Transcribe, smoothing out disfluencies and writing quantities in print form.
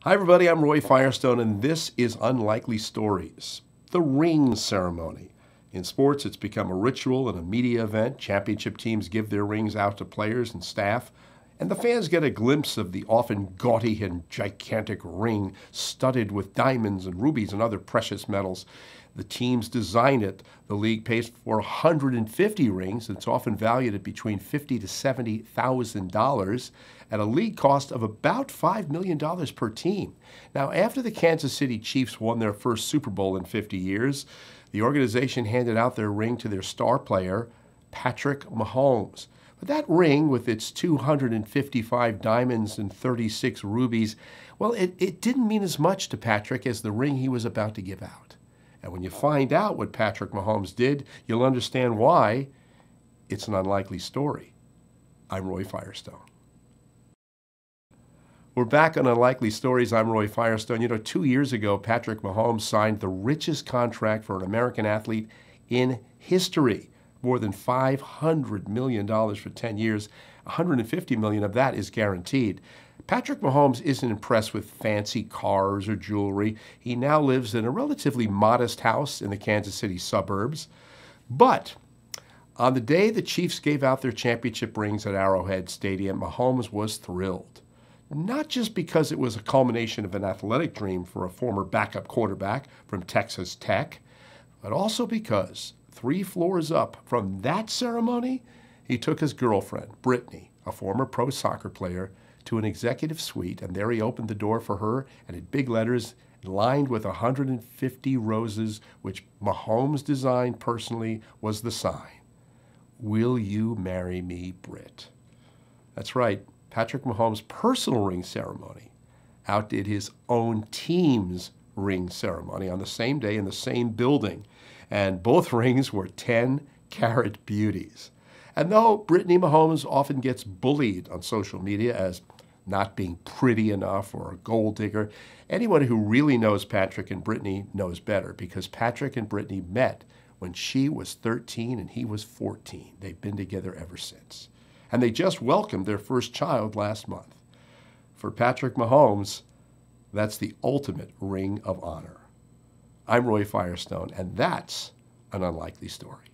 Hi, everybody. I'm Roy Firestone, and this is Unlikely Stories, the ring ceremony. In sports, it's become a ritual and a media event. Championship teams give their rings out to players and staff, and the fans get a glimpse of the often gaudy and gigantic ring studded with diamonds and rubies and other precious metals. The teams design it. The league pays for 150 rings. It's often valued at between $50,000 to $70,000 at a league cost of about $5 million per team. Now, after the Kansas City Chiefs won their first Super Bowl in 50 years, the organization handed out their ring to their star player, Patrick Mahomes. But that ring, with its 255 diamonds and 36 rubies, well, it didn't mean as much to Patrick as the ring he was about to give out. And when you find out what Patrick Mahomes did, you'll understand why it's an unlikely story. I'm Roy Firestone. We're back on Unlikely Stories. I'm Roy Firestone. 2 years ago, Patrick Mahomes signed the richest contract for an American athlete in history. More than $500 million for 10 years. $150 million of that is guaranteed. Patrick Mahomes isn't impressed with fancy cars or jewelry. He now lives in a relatively modest house in the Kansas City suburbs. But on the day the Chiefs gave out their championship rings at Arrowhead Stadium, Mahomes was thrilled. Not just because it was a culmination of an athletic dream for a former backup quarterback from Texas Tech, but also because 3 floors up from that ceremony, he took his girlfriend, Brittany, a former pro soccer player, to an executive suite, and there he opened the door for her, and in big letters, lined with 150 roses, which Mahomes designed personally, was the sign, "Will you marry me, Britt?" That's right, Patrick Mahomes' personal ring ceremony outdid his own team's ring ceremony on the same day in the same building, and both rings were 10-carat beauties. And though Brittany Mahomes often gets bullied on social media as not being pretty enough or a gold digger, anyone who really knows Patrick and Brittany knows better, because Patrick and Brittany met when she was 13 and he was 14. They've been together ever since. And they just welcomed their first child last month. For Patrick Mahomes, that's the ultimate ring of honor. I'm Roy Firestone, and that's an unlikely story.